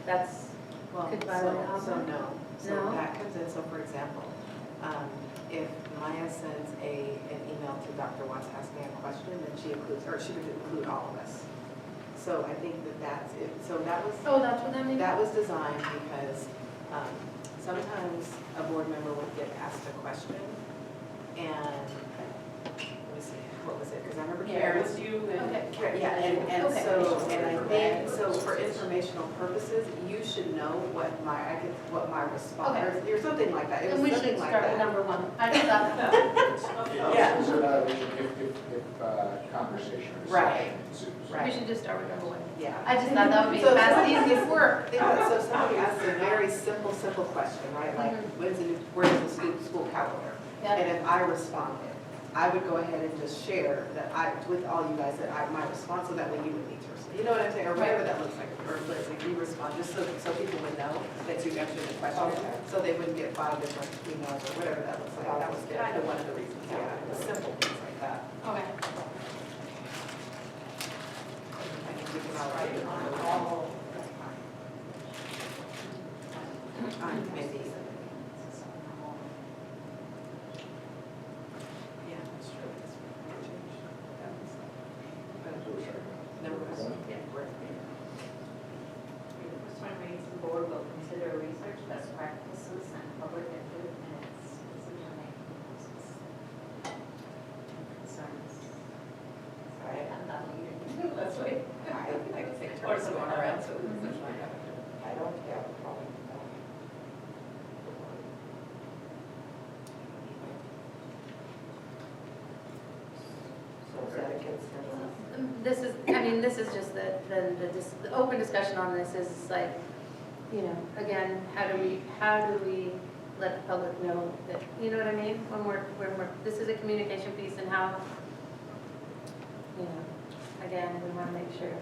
that's, Well, could violate so alpha? no. So No? that comes in, so for example, if Maya sends an email to Dr. Watts asking a question, then she includes, or she would include all of us. So I think that's it. So that was, oh, that's what that means? that was designed because sometimes a board member would get asked a question and, let me see, what was it? Because I remember Karen was you Okay. yeah, and Okay. so, and I think, so for informational purposes, you should know what my response, Okay. or something like that. It And was we should something like start with that. number one. I just thought that. Yeah. So if conversation or Right. discussion ensues. Right. We should just start with number one. Yeah. I just thought that would be So fast, somebody- easiest work. Yeah, so somebody asks a very simple question, right? Like, Mhm. where's the school calendar? Yeah. And if I responded, I would go ahead and just share that with all you guys that my response, so that way you would need to respond. You know what I'm saying? Or whatever that looks like, or let's say you respond, just so people would know that you answered the question. Okay. So they wouldn't get 5 different emails or whatever that looks like. That was kind of one of the reasons, yeah, simple things like that. Okay. I think we can all write it on the wall. Maybe. Yeah, that's true. Number one. Yeah. First one reads, the board will consider research best practices and public input in its decision-making process. Concerns. Sorry, I'm not leading. Let's wait. I can take Or turns someone going around, else. so I don't have a problem with that. So is that a consensus? This is, I mean, this is just the open discussion on this is like, you know, again, how do we let the public know that, you know what I mean? When we're, this is a communication piece and how, you know, again, we want to make sure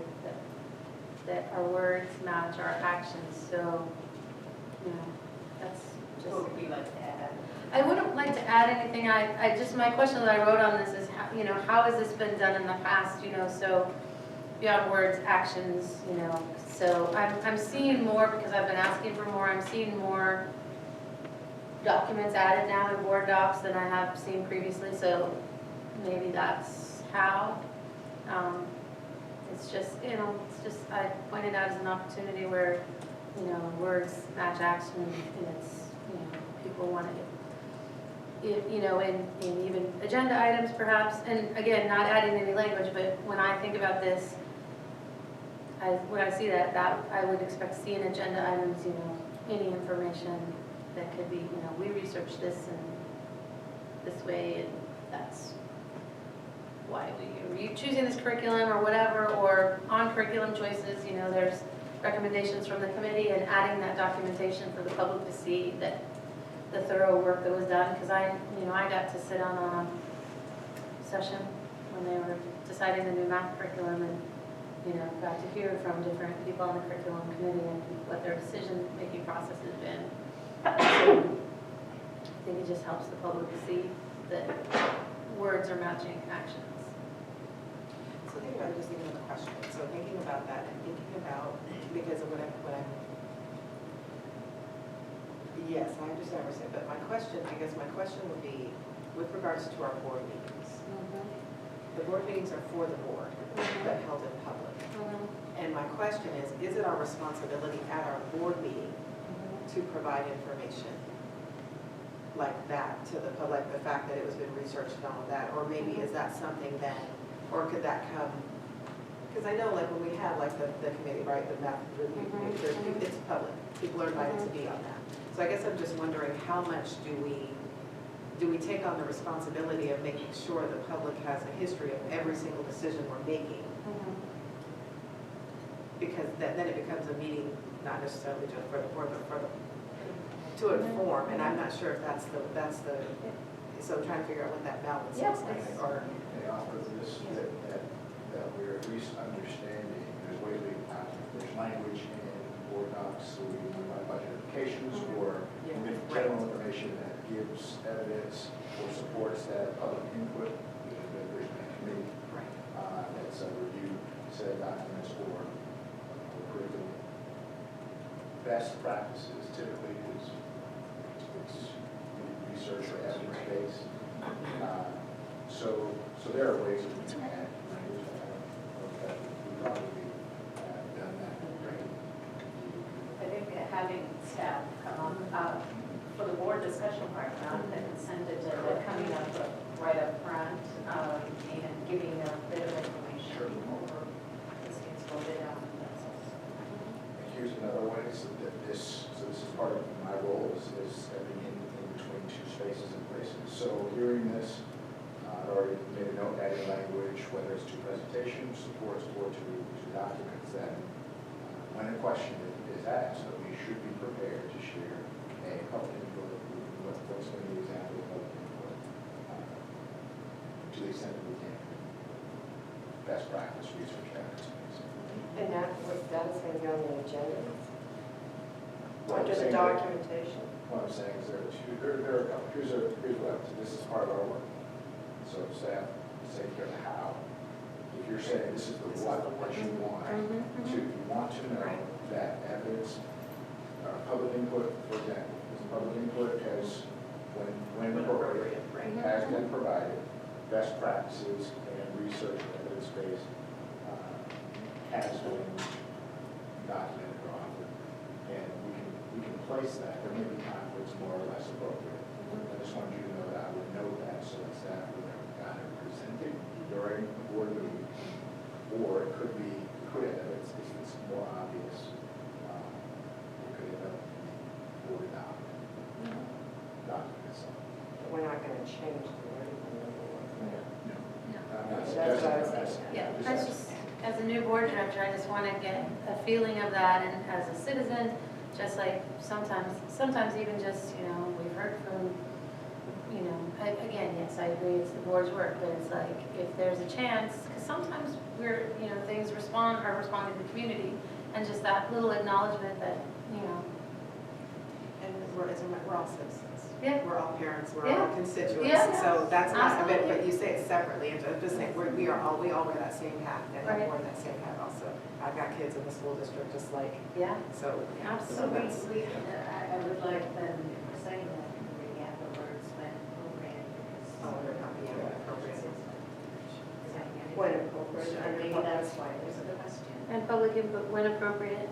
that our words match our actions, so, you know, that's just. What would you like to add? I wouldn't like to add anything. I just, my question that I wrote on this is, how, you know, how has this been done in the past, you know, so beyond words, actions, you know. So I'm seeing more, because I've been asking for more, I'm seeing more documents added now in Board Docs than I have seen previously, so maybe that's how. It's just, you know, it's just, I pointed out as an opportunity where, you know, words match action, and it's, you know, people want to, you know, in even agenda items perhaps, and again, not adding any language, but when I think about this, when I see that I would expect to see in agenda items, you know, any information that could be, you know, we researched this and this way, and that's why we are choosing this curriculum or whatever, or on curriculum choices, you know, there's recommendations from the committee, and adding that documentation for the public to see that the thorough work that was done, because I got to sit on a session when they were deciding the new math curriculum, and, you know, got to hear from different people on the curriculum committee and what their decision-making process has been. I think it just helps the public to see that words are matching actions. So think about just thinking of the question. So thinking about that and thinking about, because of what I'm yes, I understand what you're saying, but my question would be, with regards to our board meetings. The board meetings are for the board, but held in public. And my question is it our responsibility at our board meeting to provide information like that to the public, the fact that it was been researched and all of that, or maybe is that something then, or could that come, because I know like when we have like the committee, right, the math review committee, it's public, people are invited to be on that. So I guess I'm just wondering how much do we take on the responsibility of making sure the public has a history of every single decision we're making? Because then it becomes a meeting, not necessarily just for the board, but to inform, and I'm not sure if that's the, so I'm trying to figure out what that balance looks like, or. They offer this, that we're at least understanding, there's ways we can, there's language in board docs, so we can provide budget implications, or general information that gives evidence or supports that public input, there's a committee that's reviewed said documents or curriculum. best practices typically is it's research or evidence-based. So there are ways that we can add language. I don't know if we probably have done that. I think that having staff come up for the board discussion part, not the consent agenda, coming up right up front and giving a bit of information over this gets voted out. And here's another way, so this is part of my role is stepping in between two spaces and places. So hearing this, I've already made a note, adding language, whether it's to presentations, supports, or to documents, that when a question is asked, that we should be prepared to share a public input, what's going to be the example of public input, to the extent that we can. Best practice research evidence. And that is going to be on the agenda, What I'm under the saying- documentation. What I'm saying is there are a couple, here's what, this is part of our work. So staff say here the how. If you're saying this is the what you want to, you want to know that evidence, public input, for example, public input has, when appropriate, has been provided, best practices and research evidence-based has been documented or offered. And we can place that. There may be conflicts more or less appropriate. I just want you to know that I would know that so that staff would have got it presented during the board meeting. Or it could end up, if it's more obvious, it could end up board documents. We're not going to change the wording. I'm not That's suggesting what I was that. saying. Yeah, I just, as a new board director, I just want to get a feeling of that, and as a citizen, just like sometimes even just, we've heard from, again, yes, I agree, it's the board's work, but it's like, if there's a chance, because sometimes things are responding to the community, and just that little acknowledgement that, And we're all citizens. Yeah. We're all parents, we're Yeah. all constituents. Yeah. So that's not a bit, Absolutely. but you say it separately. And I'm just saying, we all wear that same hat, and I Right. wore that same hat also. I've got kids in the school district just like, yeah, so. So absolutely. I would like then, if we're saying that, we add the words when appropriate, because. Oh, they're not being appropriate. When appropriate. And maybe that's why there's a question. And public input when appropriate.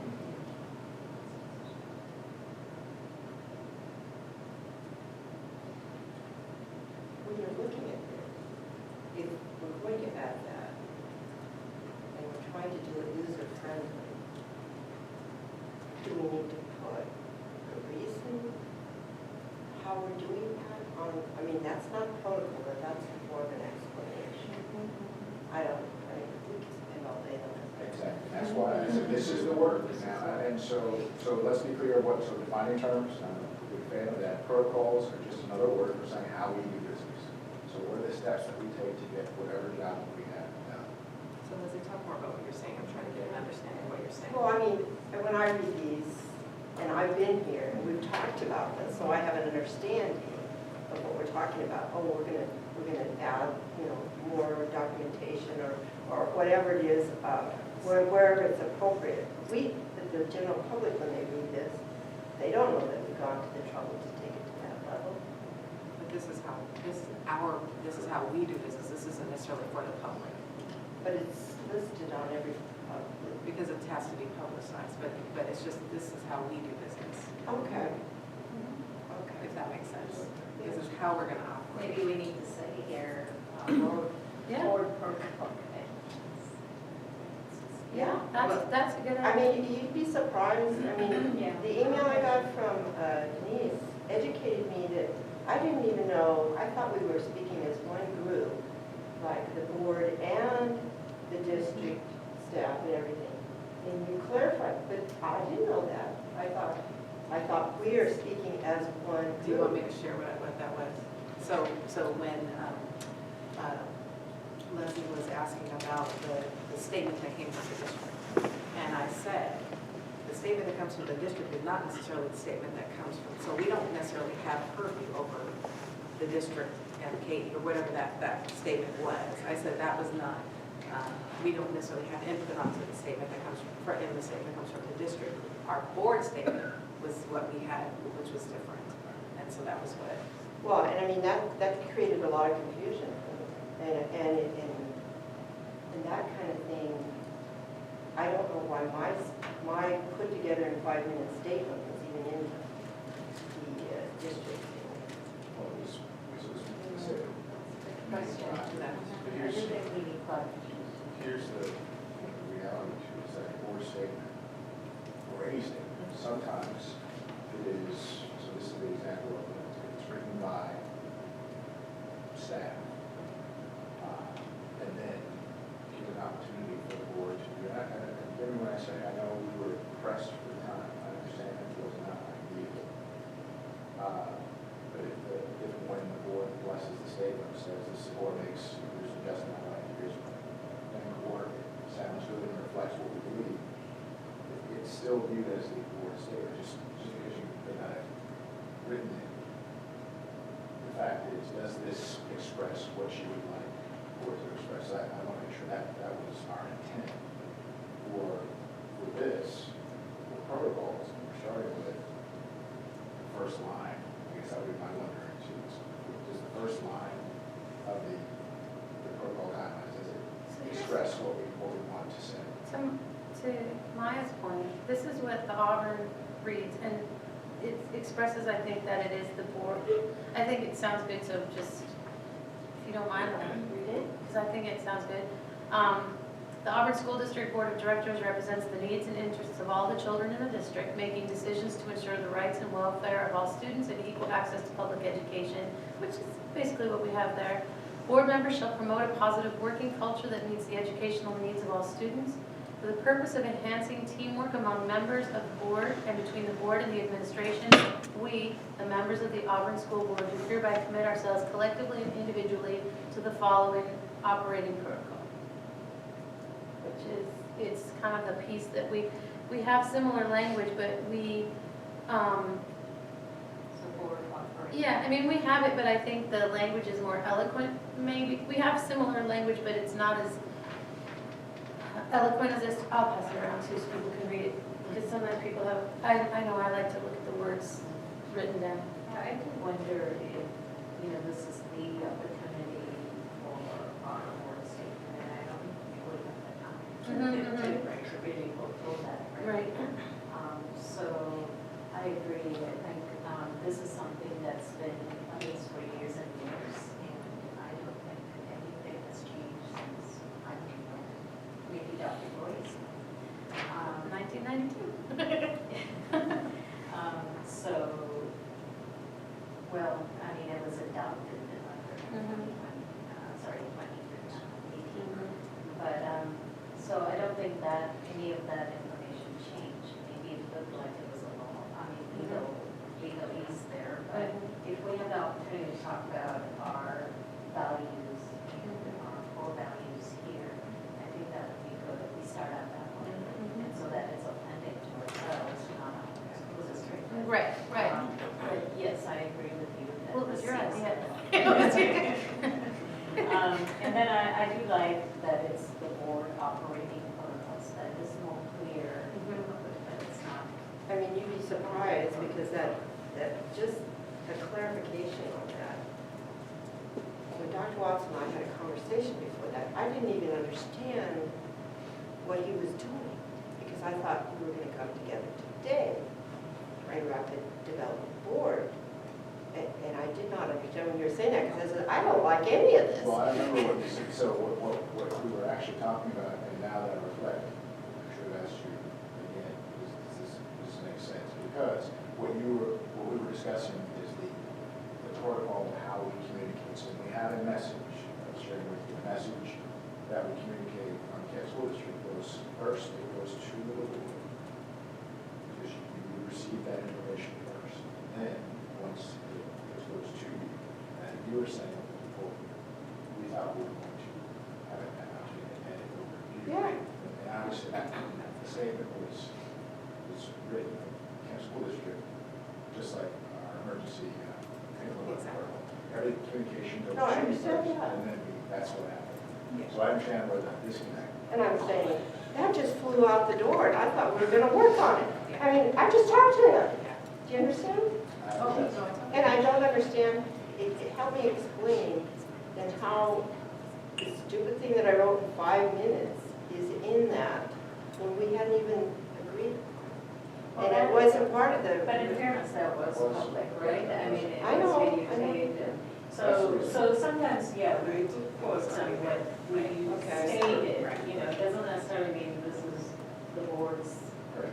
When you're looking at this, if we're going to add that, and we're trying to do it user-friendly, do we need to put the reason how we're doing that on, that's not protocol, but that's more of an explanation. I we can spend all day on this. Exactly. That's why I said this is the work now. And so let's be clear so defining terms, I'm a big fan of that. Protocols are just another word for saying how we do business. So what are the steps that we take to get whatever job we have done? So Leslie, talk more about what you're saying. I'm trying to get an understanding of what you're saying. Well, when I read these, and I've been here, and we've talked about this, so I have an understanding of what we're talking about. Oh, we're gonna add, more documentation or whatever it is, wherever it's appropriate. The general public, when they read this, they don't know that we've gone to the trouble to take it to that level. But this is how we do business. This isn't necessarily for the public, But it's listed on every, because it has to be publicized, but it's just, this is how we do business, okay. if that makes sense. This is how we're gonna operate. Maybe we need to say here, board Yeah. protocol. Yeah, that's a good I idea. mean, you'd be surprised, Yeah. the email I got from Denise educated me that I didn't even know, I thought we were speaking as one group, like the board and the district staff and everything. And you clarified, but I didn't know that. I thought we are speaking as one Do you want me group. to share what that was? So when Leslie was asking about the statement that came from the district, and I said, the statement that comes from the district is not necessarily the statement that comes from, so we don't necessarily have purview over the district and Katie, or whatever that statement was. I said that was not, we don't necessarily have input onto the statement that comes from, in the statement that comes from the district. our board statement was what we had, which was different. And so that was what, Well, and I mean, that created a lot of confusion, and that kind of thing, I don't know why my put together in 5-minute statement was even in the district. Well, it was considered. Question to that. I Here's- think we need clarification. Here's the reality to it, is that a board statement or any statement, sometimes it is, so this is the example of it, it's written by staff. And then give an opportunity for the board to do that. And everyone I say, I know we were pressed for time, I understand it was not ideal. But if when the board blesses the statement, says this board makes, there's an adjustment, like here's and the board sounds good and reflects what we believe, it's still viewed as the board statement, just because you may not have written it. The fact is, does this express what you would like the board to express? I want to make sure that was our intent for this, for protocols, and we're starting with the first line. I guess that would be my wondering too, is the first line of the protocol guidelines, does it express what we want to say? To Maya's point, this is what the Auburn reads, and it expresses, I think, that it is the board. I think it sounds good, so just, if you don't mind, I'll read it, because I think it sounds good. The Auburn School District Board of Directors represents the needs and interests of all the children in the district, making decisions to ensure the rights and welfare of all students and equal access to public education, which is basically what we have there. Board members shall promote a positive working culture that meets the educational needs of all students. For the purpose of enhancing teamwork among members of the board and between the board and the administration, we, the members of the Auburn School Board, do hereby commit ourselves collectively and individually to the following operating protocol. Which is, it's kind of the piece that we have similar language, but we, Support, operate. yeah, I mean, we have it, but I think the language is more eloquent, maybe. We have similar language, but it's not as eloquent as this. I'll pass it around too so people can read it, because sometimes people have, I know I like to look at the words written down. I do wonder if, this is the opportunity for our board statement, and I don't think we would have the time to really go through that. Right. So I agree, I think this is something that's been at least for years and years, and I don't think anything has changed since I've been there. Maybe Dr. Roy's. 1992. So, well, I mean, it was adopted in sorry, 2018. But, so I don't think that any of that information changed. Maybe it looked like it was a law, I mean, legalese there. But if we have the opportunity to talk about our values and our core values here, I think that would be good if we start out that way. And so that it's authentic to ourselves, not was a strict. Right, right. But yes, I agree with you. that Well, it was this your is- idea. And then I do like that it's the board operating protocols, that is more clear, but it's not. I mean, you'd be surprised, because that just a clarification on that. When Dr. Watson and I had a conversation before that, I didn't even understand what he was doing, because I thought we were gonna come together today, right around the development board. And I did not understand when you were saying that, because I said, I don't like any of this. Well, I remember what you said, so what we were actually talking about, and now that I reflect, I should have asked you again, does this make sense? Because what we were discussing is the protocol of how we communicate. So we have a message, I was sharing with you, a message that we communicate from KSD School District goes first, it goes to the board. Because you receive that information first. And then, once it goes to you, and you were saying before, we thought we were going to have it out and it will review. Yeah. And obviously, that the statement was written from KSD School District, just like our emergency, Exactly. every communication goes to No, I you understand first, that. and then that's what happened. Yeah. So I understand where that disconnect. And I'm saying, that just flew out the door, and I thought we were gonna work on it. Yeah. I mean, I just talked to him. Yeah. Do you understand? Oh, no, it's okay. And I don't understand, it helped me explain then how the stupid thing that I wrote in 5 minutes is in that when we hadn't even agreed. And it wasn't part of the. But in fairness, that was public, right? I mean, it I know, was videotaped. And so sometimes, yeah, we quote some what we Okay. stated, Right. you know, it doesn't necessarily mean this is the board's a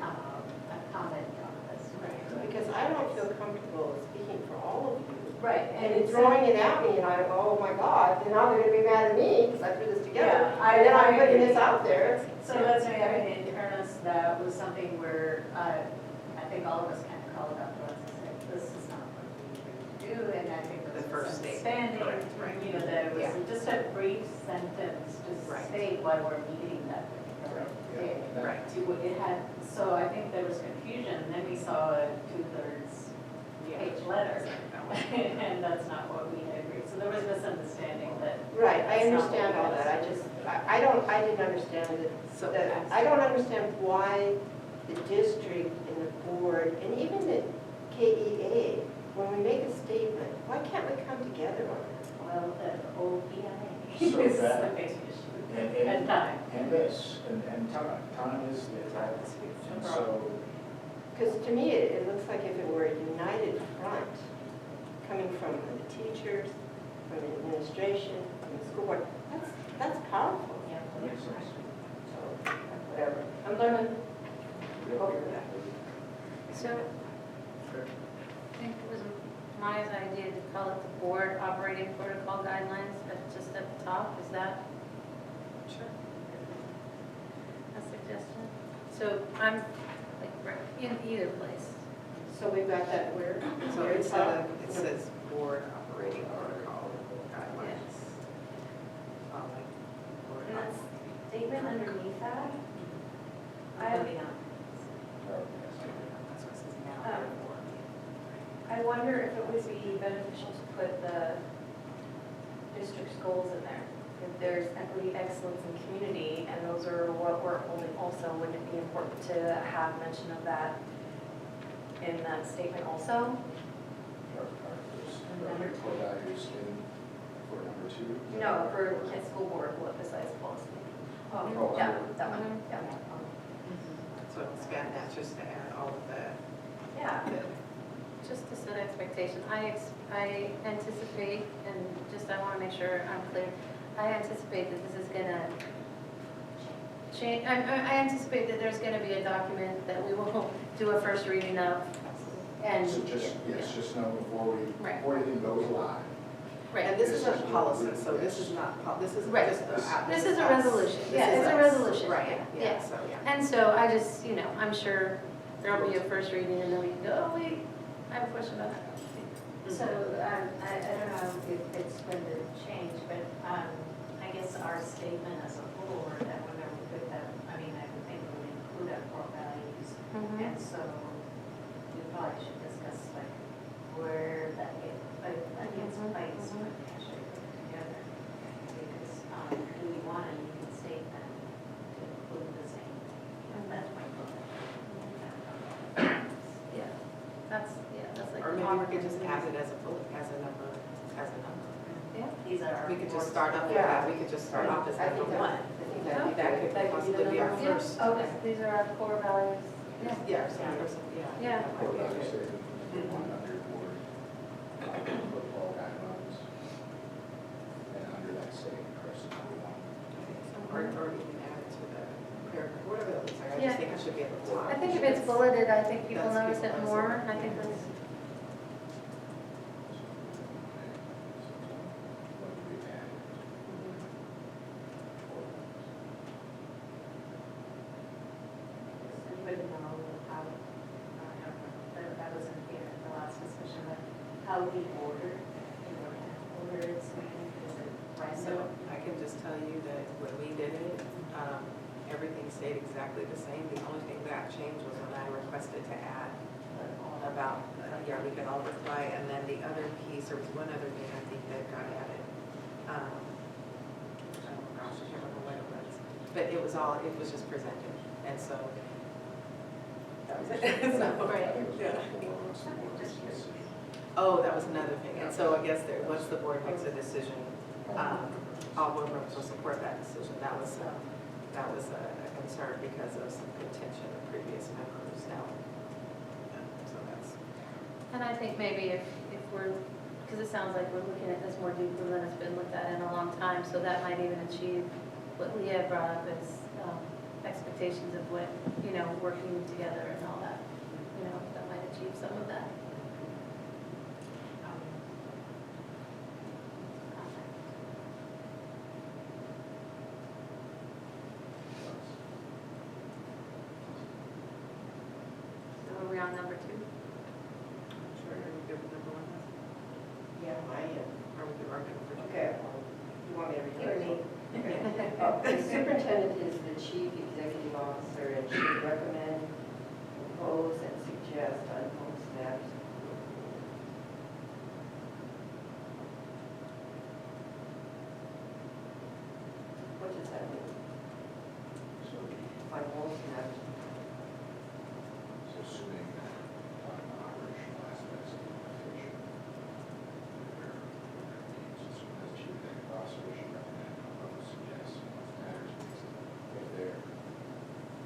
comment on this. Because I don't feel comfortable speaking for all of you. Right, And it's throwing it at me, and I go, oh my God, then now they're gonna be mad at me, because I threw this together. Yeah, And then I'm I putting agree. this out there. So that's why, I mean, in fairness, that was something where I think all of us kind of called up to us and said, this is not what we agreed to do, and I think The there was first some statement, understanding, correct, right. you know, that it Yeah. was just a brief sentence to Right. state why we're meeting that particular day. Right. It had, so I think there was confusion, and then we saw a 2/3 page letter, and that's not what we had agreed. So there was misunderstanding that. Right, I that's not what understand we all had that, I didn't understand So that, I don't understand why the district and the board, and even the KEA, when we make a statement, why can't we come together on it? Well, the whole PIA So is that- a big issue. And And time. And this, and time is, and so, Because to me, it looks like if it were a united front, coming from the teachers, from the administration, from the school board, that's powerful. Yeah. So, whatever, I'm learning. So, I think it was Maya's idea to call it the board operating protocol guidelines, just at the top, is that Sure. a suggestion? So I'm like in either place. So we've got that where? So Where instead top? of, it says board operating protocol guidelines. Like board And that's op- statement underneath that, Maybe not. That's what it says now. Um, I wonder if it would be beneficial to put the district's goals in there. If there's equity, excellence, and community, and those are what we're holding also, wouldn't it be important to have mention of that in that statement also? Number core values in, for number 2? No, for Kent School Board, will emphasize policy. Oh, Yeah, under- that one, yeah. So expand that just to add all of Yeah. the, Just to set expectation, I anticipate, and just I want to make sure I'm clear, I anticipate that this is gonna change, I anticipate that there's gonna be a document that we will do a first reading of, and. So just, yes, just know Right. before anything goes live. Right. and this is a policy, so this is not, this is Right. just. This is a us. resolution, This yeah, is it's a us. resolution. Right, Yeah. yeah, so, yeah. And so I just, I'm sure there'll be a first reading and then we can go, oh, wait, I have a question about that. So, I don't know if it's going to change, but I guess our statement as a whole, or that whenever we put that, I mean, I would think it would include our core values. And so we probably should discuss like where that gets placed when we actually put it together. Because do we want a union statement to include the same? That's my thought. Yeah, that's like. Or maybe we could just have it as a bullet, as a number. Yeah. These are our. We could board just start off with Yeah. that, we could just start off as I think number that- one. I think that'd be That good. could That could possibly be our number Yeah, first. okay, these are our core values. Yeah. Yeah, yeah. Yeah. That might Core be values good. statement, one under board, protocol guidelines. And under that statement, Chris, number 1. Or you can add it to the paragraph, whatever that looks like, I Yeah. just think it should be at the top. I think if it's bulleted, I think people That's notice it people more. notice it. I think that's, Anybody know how, I don't know, that wasn't here in the last discussion, but how we order, order its meeting, is it So random? I can just tell you that when we did it, everything stayed exactly the same. The only thing that changed was when I requested to add about, we can all reply, and then the other piece, there was one other thing I think that got added. Oh gosh, I can't remember what it was. But it was just presented, and so That was it. So, Right. oh, that was another thing. And so I guess there, once the board makes a decision, all board members will support that decision. That was a concern because of some contention of previous members now. So that's. And I think maybe if we're, because it sounds like we're looking at this more deeply than it's been looked at in a long time, so that might even achieve what Leah brought up as expectations of what, working together and all that. That might achieve some of that. So are we on number 2? Sure, are you good with number 1? Yeah, I am. Are we good with number 2? Okay, you want me to read You and me. The superintendent is the chief executive officer and should recommend, propose, and suggest on most matters. What does that mean? So, On most matters? so assuming that on operational aspects of the organization, there are needs, so as chief executive officer, should recommend, propose, suggest on most matters. If there,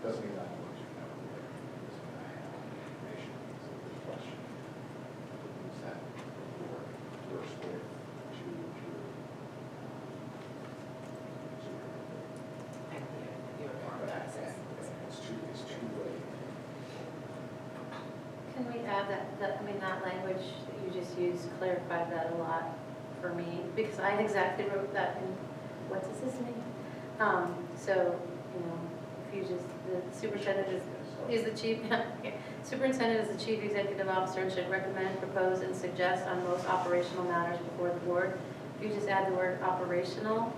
doesn't mean that I'm going to know there, doesn't mean I have information, it's a good question. It means that the board works with to And you inform us. it's two-way. Can we add that language that you just used clarified that a lot for me, because I exactly wrote that in, what does this mean? So, if you just, the superintendent is the chief, superintendent is the chief executive officer and should recommend, propose, and suggest on most operational matters before the board. If you just add the word operational,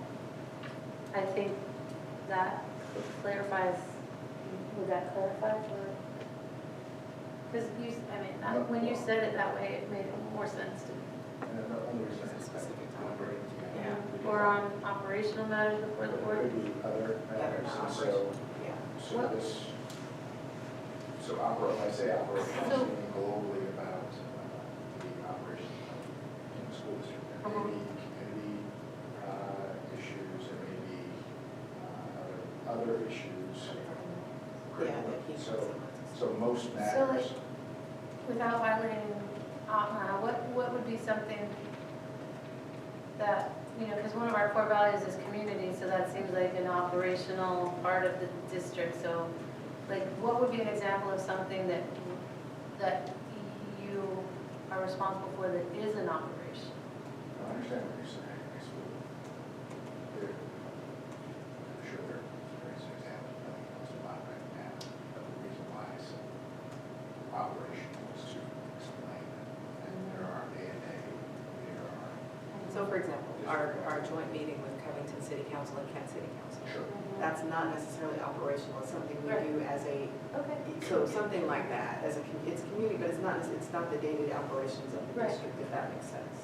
I think that clarifies, would that clarify for? Because when you said it that way, it made more sense to me. And the only reason is specific time. Yeah. Or on operational matters before the board. Could be other matters, and so, Yeah. so What- this, so when I say operational, So- I'm thinking globally about the operation in the school district. There may be community issues, there may be other issues. Yeah, that keeps So, us. so most So matters. without violating, what would be something that, because one of our core values is community, so that seems like an operational part of the district. So like, what would be an example of something that you are responsible for that is an operation? I understand what you're saying. I suppose I'm sure there's examples, but it comes to mind right now. But the reason why I said operational is to explain that there are day-to-day, there are. So for example, our joint meeting with Covington City Council and Kent City Council. Sure. That's not necessarily operational, it's something we do as a, Okay. so something like that, it's community, but it's not the day-to-day operations of the Right. district, if that makes sense.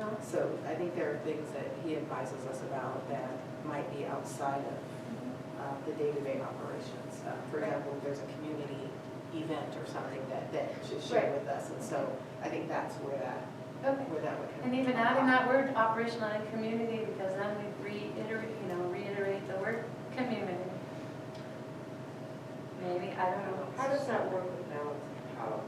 Uh-huh. So I think there are things that he advises us about that might be outside of the day-to-day operations. For example, if there's a community event or something that should share Right. with us, and so I think that's where that Okay. would come. And even adding that word operational and community, because then we reiterate the word community. Maybe, I don't know. How does that work with balance of power?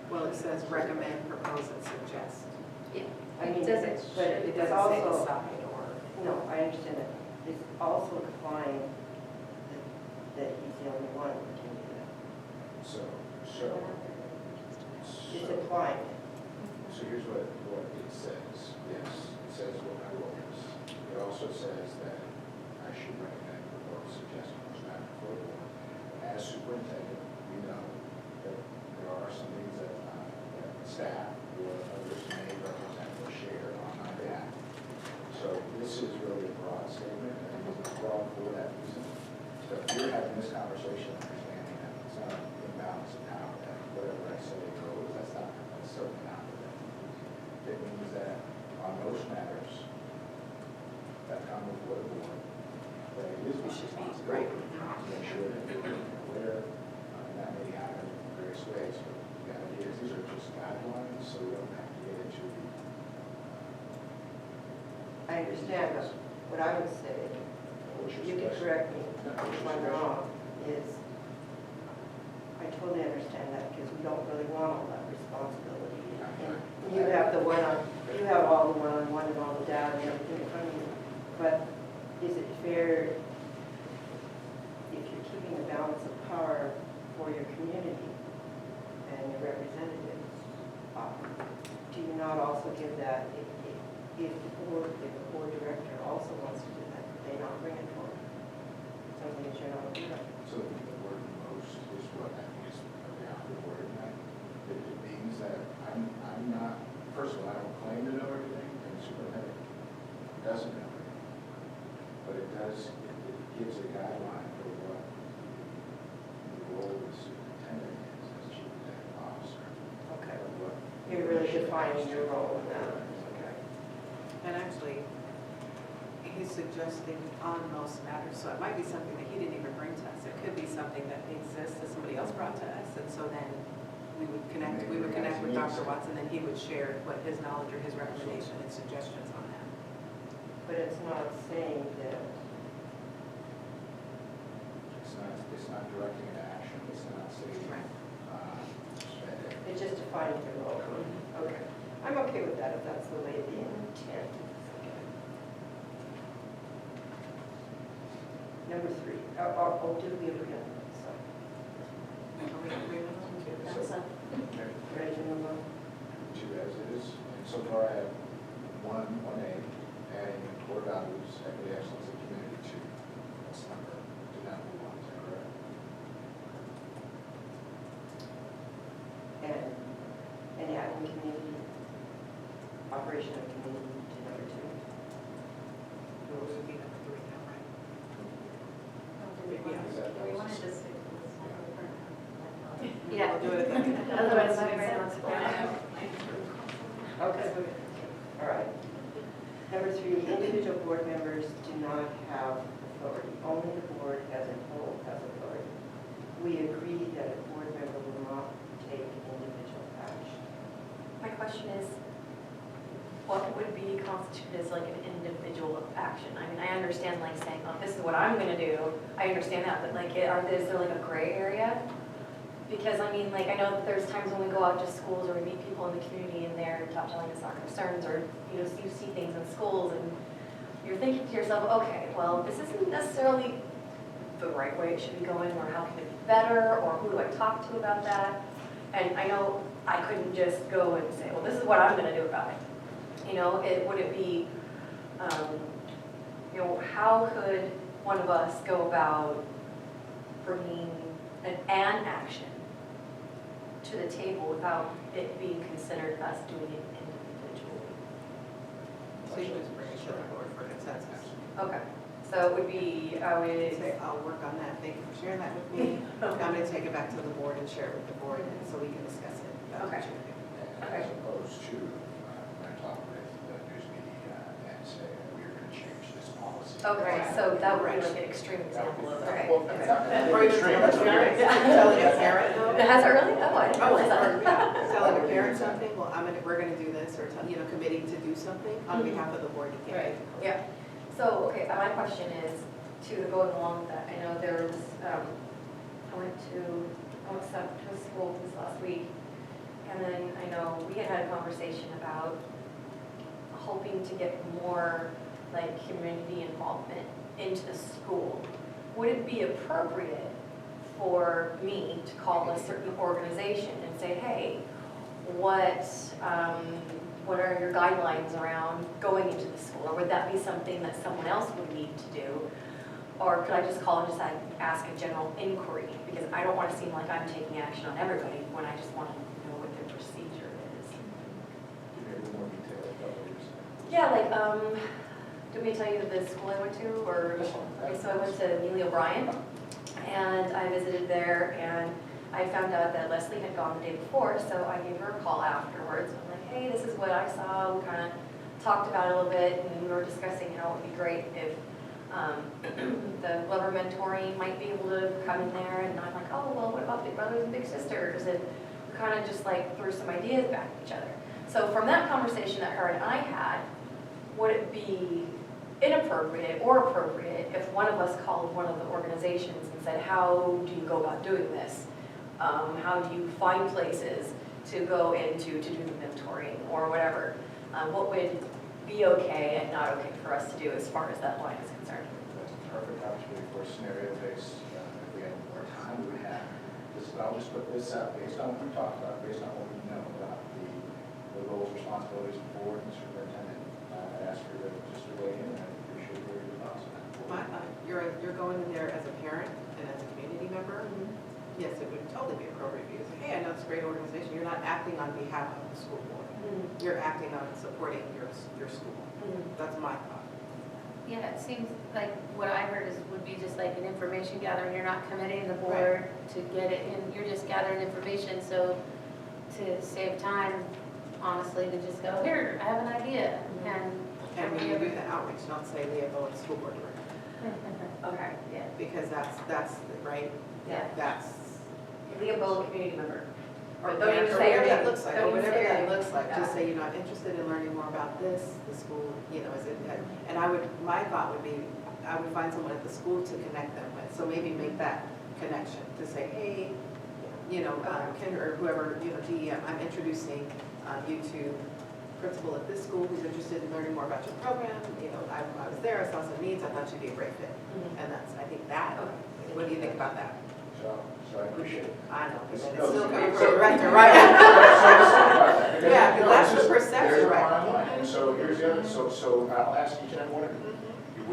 Well, it says recommend, propose, and suggest. I mean, It doesn't, but It it's doesn't say also, decide or. no, I understand that. It's also implying that he's the only one who can do that. So, It's implying it. so here's what it says. Yes, it says what my role is. It also says that I should recommend, propose, suggest, on most matters before the board. As superintendent, we know that there are some things that staff or others may represent or share on my behalf. So this is really a broad statement, and it's broad for that reason. So if you're having this conversation, understanding that it's not an imbalance of power, that whatever I say goes, that's certainly not what that means. It means that on most matters that come before the board, that it is my responsibility to make sure that understand, but what I would say, you can correct me if I'm wrong, is I totally understand that because we don't really want all that responsibility. And you have you have all the one-on-one and all the data and everything in front of you. But is it fair if you're keeping a balance of power for your community and your representatives, do you not also give that if the board director also wants to do that, they not bring it forward? Something that you're not aware of. So the word most is what I think is around the word, and it means that I'm not, first of all, I don't claim to know everything, and the superintendent doesn't know everything. But it gives a guideline for what the role of the superintendent is as chief executive officer. Okay. Of what You're really defining your role in that. Okay. And actually, he's suggesting on most matters, so it might be something that he didn't even bring to us. It could be something that exists that somebody else brought to us, and so then we would connect with Dr. Watson, and he would share what his knowledge or his recommendation and suggestions on that. But it's not saying that, It's not directing an action, it's not saying, it's just defining your role. Okay. I'm okay with that if that's the way the intent is. Number 3, I'll do the agreement. So, Are we in agreement on that? So, ready to move on? two as it is, and so far I have one A, adding core values, equity, excellence, and community to, that's number, to number 1, is that correct? And adding community, operation of community to number 2. It would be number 3 now, right? Do we want to just stick to this one? Yeah. We'll do it again. Otherwise, my brain wants to go. Okay. All right. Number 3, individual board members do not have authority. Only the board as a whole has authority. We agree that a board member will not take individual action. My question is, what would be constituted as like an individual action? I mean, I understand like saying, oh, this is what I'm gonna do. I understand that, but like, is there like a gray area? Because I mean, like, I know that there's times when we go out to schools or we meet people in the community and they're telling us our concerns, or, you know, you see things in schools and you're thinking to yourself, okay, well, this isn't necessarily the right way it should be going, or how can it be better, or who do I talk to about that? And I know I couldn't just go and say, well, this is what I'm gonna do about it. You know, would it be, you know, how could one of us go about bringing an action to the table without it being considered us doing it individually? So you just bring it to the board for consensus. Okay, so it would be, I would Say, I'll work on that, thank you for sharing that with me. I'm gonna take it back to the board and share it with the board, and so we can discuss it. That's what Okay. you're doing. Okay. As opposed to, when I talk with the news media and say, we're gonna change this policy. Okay, so that would be like an extreme example of, okay. Well, Okay. it's not gonna be Or you're extreme, that's what it is. telling a parent, though. Has it really? Oh, I didn't Oh, realize that. telling a parent something, well, we're gonna do this, or, committing to do something on behalf of the board, you can't. Yeah, so, okay, my question is, to go along with that, I know there was, I went to a school this last week, and then I know we had a conversation about hoping to get more, like, community involvement into the school. Would it be appropriate for me to call a certain organization and say, hey, what are your guidelines around going into the school? Or would that be something that someone else would need to do? Or could I just call and just ask a general inquiry? Because I don't want to seem like I'm taking action on everybody when I just want to know what their procedure is. Give me a little more detail about what you're saying. Yeah, like, do you want me to tell you the school I went to? Or, okay, so I went to Neely O'Brien, and I visited there, and I found out that Leslie had gone the day before, so I gave her a call afterwards. I'm like, hey, this is what I saw. We kind of talked about it a little bit, and we were discussing how it would be great if the Glover mentoring might be able to come in there. And I'm like, oh, well, what about Big Brothers and Big Sisters? And we kind of just like threw some ideas back at each other. So from that conversation that her and I had, would it be inappropriate or appropriate if one of us called one of the organizations and said, how do you go about doing this? How do you find places to go into to do the mentoring or whatever? What would be okay and not okay for us to do as far as that line is concerned? That's a perfect opportunity for scenario-based, if we had more time, we would have. I'll just put this out, based on what we talked about, based on what we know about the roles, responsibilities of the board and superintendent. I'd ask you to just to weigh in, and I appreciate your thoughts on that. You're going in there as a parent and as a community member. Yes, it would totally be appropriate for you to say, hey, I know it's a great organization. You're not acting on behalf of the school board. You're acting on supporting your school. That's my thought. Yeah, it seems like what I heard would be just like an information gathering. You're not committing the board to get it in, you're just gathering information. So to save time, honestly, to just go, here, I have an idea. And when you do the outreach, don't say Leah Bowen, school board director. Okay, yeah. Because that's right. Yeah. That's. Leah Bowen, community member. Or Don't even say whatever your that name. looks like, Don't or even whatever say your that name. looks like, just Yeah. say you're not interested in learning more about this, the school, you know, is it, and my thought would be, I would find someone at the school to connect them with, so maybe make that connection, to say, hey, you know, Kendra, or whoever, you know, DEM, I'm introducing you to principal at this school who's interested in learning more about your program, you know, I was there, I saw some needs, I thought you'd be a great fit, and that's, I think that, what do you think about that? So I appreciate it. I know, but then No, it's still so- coming so- from the director, right? Yeah, because that's the perception, There's a right? fine line. And so here's the other, so I'll ask each and every one of you.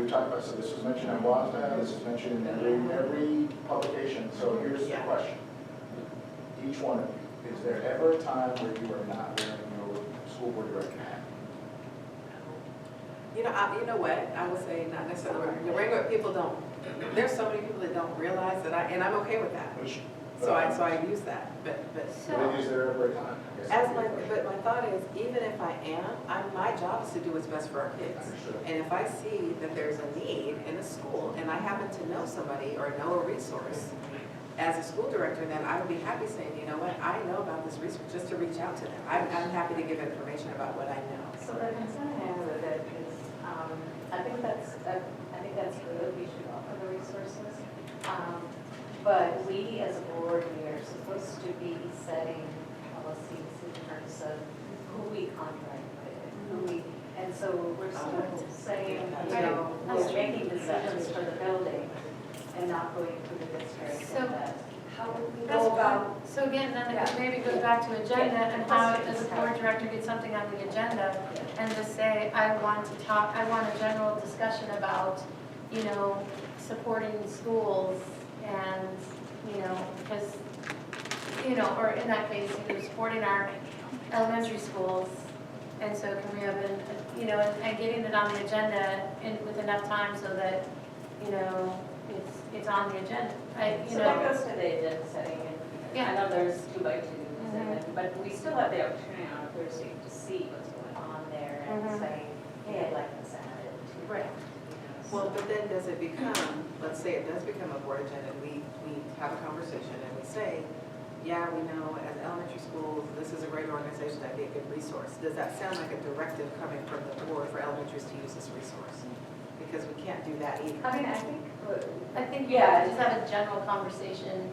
We talked about, so this was mentioned in WASDA, this is mentioned in every publication, so here's the Yeah. question. Each one of you, is there ever a time where you are not wearing your school board director hat? You know what, I would say not necessarily, the regular people don't, there's so many people that don't realize that and I'm okay with that. So I use that, but But is there ever a time? but my thought is, even if I am, my job is to do what's best for our kids. Understood. And if I see that there's a need in a school and I happen to know somebody or know a resource, as a school director, then I would be happy saying, you know what, I know about this resource, just to reach out to them. I'm happy to give information about what I know. So the concern I have with it is, I think that's good, we should offer the resources. But we as a board, we are supposed to be setting policies in terms of who we contract with, and so we're sort of saying, you know, we're making decisions for the building and not going through the district. So- and that. How would we That's go about? So again, then Yeah. it maybe goes back to agenda Yeah. and how as a board director get something on the agenda and just say, I want a general discussion about, you know, supporting schools and, you know, because, you know, or in that case, you know, supporting our elementary schools. And so can we have you know, and getting it on the agenda with enough time so that, you know, it's on the agenda. So that goes to the agenda setting, and Yeah. I know there's 2x2s, but we still have the opportunity on Thursday to see what's going on there and say, hey, I'd like this added to. Right. Well, but then does it become, let's say it does become a board agenda, and we have a conversation and we say, yeah, we know as elementary schools, this is a great organization, that'd be a good resource. Does that sound like a directive coming from the board for elementaries to use this resource? Because we can't do that either. I mean, I think, Yeah. just have a general conversation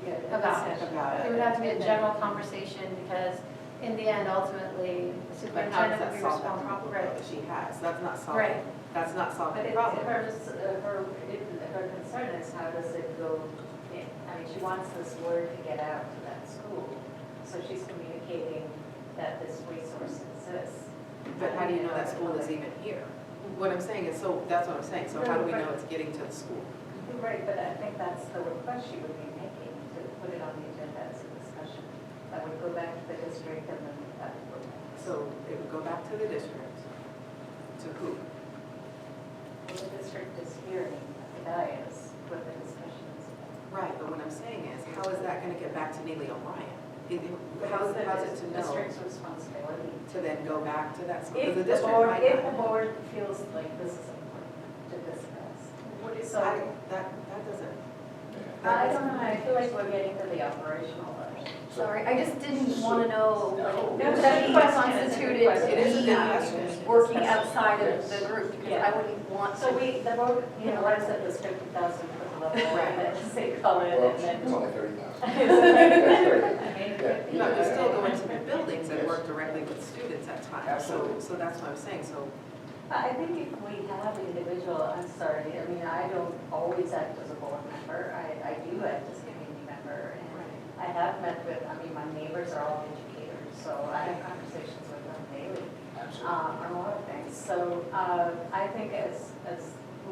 yeah, about it. About It would have to be a general conversation because in the end, ultimately, the But how does superintendent that would be solve that responsible. problem Right. that she has? That's not Right. solving, that's not But solving the it's problem. her concern is how does it go in? I mean, she wants this word to get out to that school, so she's communicating that this resource exists. But how do you know that school is even here? What I'm saying is, so that's what I'm saying, so how do we know it's getting to the school? Right, but I think that's the request she would be making, to put it on the agenda as a discussion. That would go back to the district and then that would go back. So it would go back to the district. To who? Well, the district is hearing the dais what the discussion is about. Right, but what I'm saying is, how is that gonna get back to Neely O'Brien? How's it to know, District's responsibility. to then go back to that school? If Because the district board, might if not. the board feels like this is important to discuss. What is, So- that doesn't, I don't know, I feel like we're getting to the operational level. Sorry, I just didn't want to know, like, No, it's a that good he question, it's a good constituted question. It is a good me question. working outside of the group, because Yeah. I wouldn't want So to. the vote, what is it, this 50,000 foot level, Right. and then say call it, Well, and then. it's only 30,000. I mean, Yeah. No, you still go into the buildings and Yes. work directly with students at times, so, Absolutely. so that's what I'm saying, so. I think if we have individual, I'm sorry, I mean, I don't always act as a board member, I do act as a community member, and I have met with, I mean, my neighbors are all educators, so I have conversations with them daily. Absolutely. On a lot of things. So I think as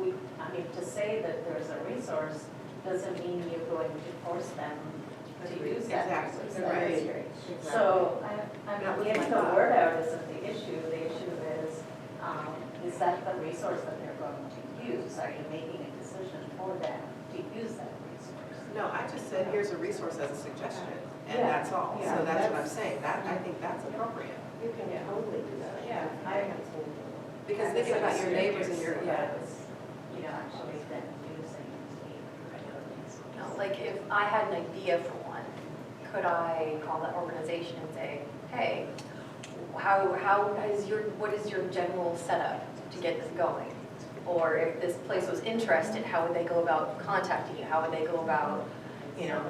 we, I mean, to say that there's a resource doesn't mean you're going to force them to use that Exactly. resource. Right. So That I'm was getting my the thought. word out isn't the issue. The issue is that the resource that they're going to use? Are you making a decision for them to use that resource? No, I just said, here's a resource as a suggestion, and Yeah. that's all. Yeah. So that's what I'm saying, that, I think that's appropriate. You can totally do that. Yeah. Because thinking about your neighbors and your, yeah. You know, actually then using the regular resource. No, like if I had an idea for one, could I call that organization and say, hey, what is your general setup to get this going? Or if this place was interested, how would they go about contacting you? How would they go about, you know?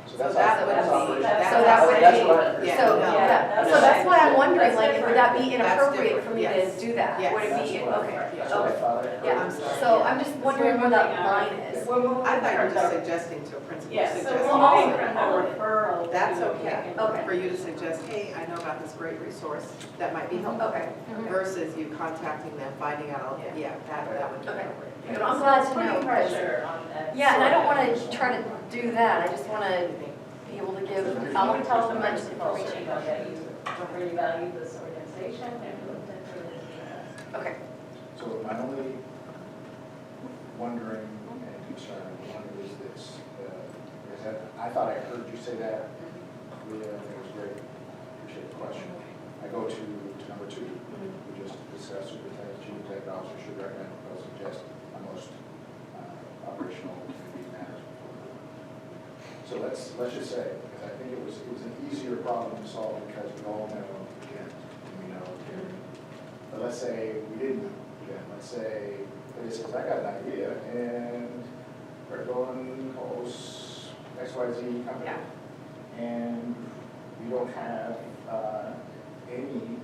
So So that's that would that's be- operation. So that would That's be- what I understand. Yeah, So, no, yeah, no. so that's why I'm wondering, That's like, would that be different. inappropriate That's for me to different, do that? yes. Would it That's be, what I- okay, That's what I okay. thought I heard. Yeah, I'm sorry. so I'm just wondering where that line is. We're moving. I thought you were just from the- suggesting to a principal, Yes, so suggesting. we're moving from the referral. That's to okay, Okay. for you to suggest, hey, I know about this great resource that might be helpful. Okay. Versus you contacting them, finding out, Yeah. that would be Okay. appropriate. But I'm glad to know. Putting pressure on that. Yeah, and I don't want to try to do that, I just want to be able to give I would tell as the much principals, you information. know, that you really value this organization and looked into it. Okay. So my only wondering and concern, one is this, is that, I thought I heard you say that, Leah, and it was great, appreciate the question. I go to number 2, we just discussed superintendent, chief executive officer should recommend or suggest on most operational community matters before the board. So let's just say, because I think it was an easier problem to solve because we all know Jen, and we know Terry. But let's say we didn't know Jen, let's say, they says, I got an idea, and we're going calls XYZ company. Yeah. And we don't have any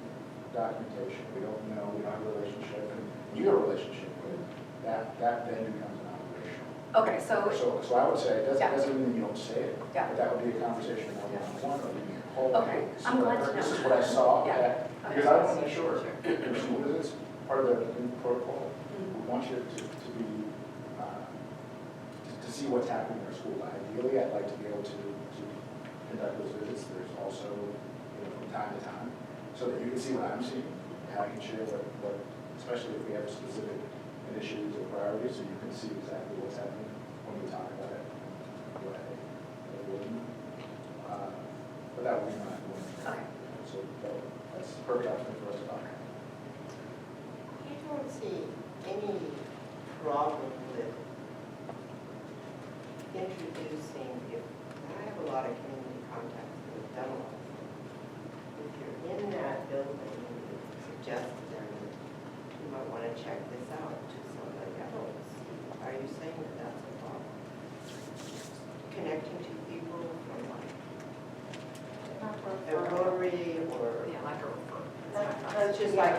documentation, we don't know, we don't have a relationship, and you have a relationship with it, that then becomes an operational. Okay, so, So I would say, it Yeah. doesn't mean that you don't say it, Yeah. but that would be a conversation one-on-one, or we can hold. Okay, this is I'm what I glad to heard, This know. is what I saw, Yeah. that- because I want to make sure, as soon as it's part of the new protocol, Mhm. we want you to be, to see what's happening in our school. Ideally, I'd like to be able to conduct those visits. There's also, from time to time, so that you can see what I'm seeing, and I can share what, especially if we have specific initiatives or priorities, so you can see exactly what's happening when we talk about it. But that would be my point. okay. So that's the perfect opportunity for us to talk. I don't see any problem with introducing, if, I have a lot of community contacts that have done a lot of things. If you're in that building and you suggest to them that you might want to check this out to somebody else, are you saying that that's a problem? Connecting to people from like a Rotary or. Yeah, like a referral. That's just like,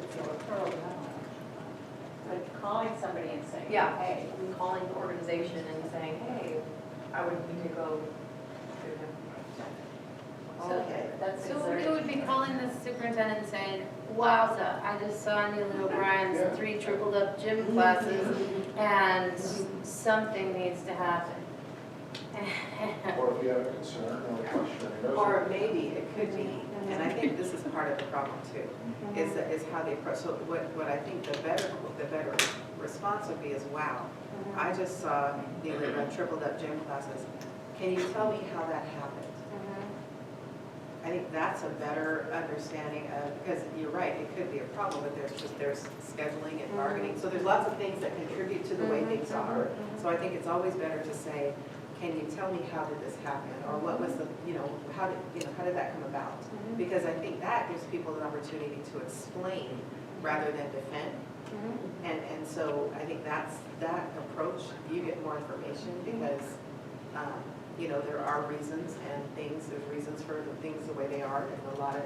it's a referral, but calling somebody and saying, Yeah, hey, I'm calling the organization and saying, hey, I would need to go to him. Okay. that's So exerting. we would be calling the superintendent and saying, wowza, I just saw Neil O'Brien's Yeah. 3 tripled up gym classes, and something needs to happen. Or if you have a concern or a question, Or maybe it could be, and I think this is part of the problem too, is how they approach. So what I think the better response would be is, wow, I just saw Neil run tripled up gym classes. Can you tell me how that happened? I think that's a better understanding of, because you're right, it could be a problem, but there's scheduling and bargaining. So there's lots of things that contribute to the way things are. So I think it's always better to say, can you tell me how did this happen? Or what was the, how did that come about? Because I think that gives people an opportunity to explain rather than defend. And so I think that approach, you get more information because, there are reasons and things, there's reasons for the things the way they are in a lot of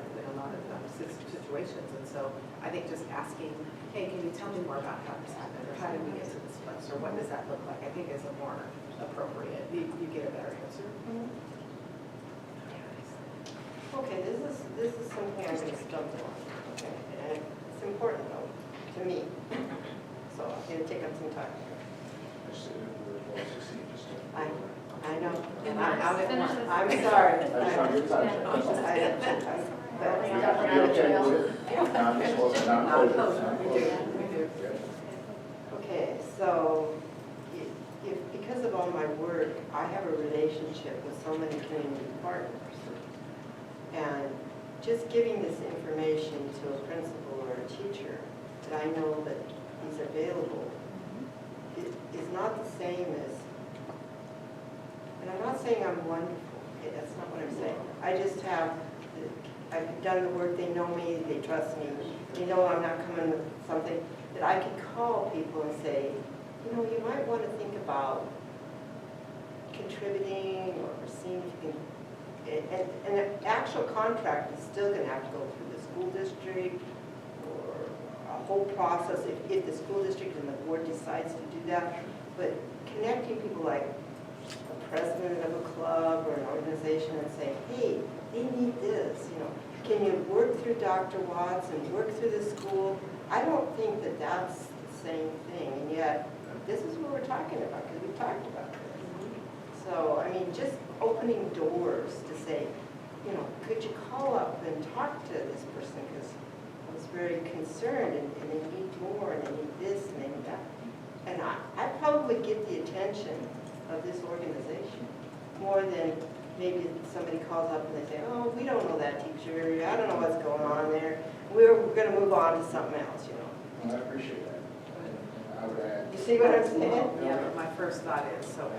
situations. And so I think just asking, hey, can you tell me more about how this happened? Or how did we get to this place? Or what does that look like? I think is a more appropriate, you get a better answer. Okay, this is something I'm going to stump on, okay? And it's important though, to me. So I'm going to take up some time. I know, and I'm out at Finish one. this. I'm sorry. I just want to give time. You okay with it? Non-disclosure, We do. Okay, so because of all my work, I have a relationship with so many community partners. And just giving this information to a principal or a teacher that I know that he's available is not the same as, and I'm not saying I'm wonderful, okay, that's not what I'm saying. I just I've done the work, they know me, they trust me, they know I'm not coming with something that I could call people and say, you might want to think about contributing or seeing if you can, and an actual contract is still going to have to go through the school district or a whole process if the school district and the board decides to do that. But connecting people like a president of a club or an organization and say, hey, they need this, can you work through Dr. Watts and work through the school? I don't think that that's the same thing, and yet this is what we're talking about because we talked about this. So, I mean, just opening doors to say, could you call up and talk to this person because I was very concerned and they need more and they need this and they need that. And I probably get the attention of this organization more than maybe somebody calls up and they say, oh, we don't know that teacher, I don't know what's going on there. We're going to move on to something else, Well, I appreciate that. I would add. You see what I'm saying? Yeah, but my first thought is, so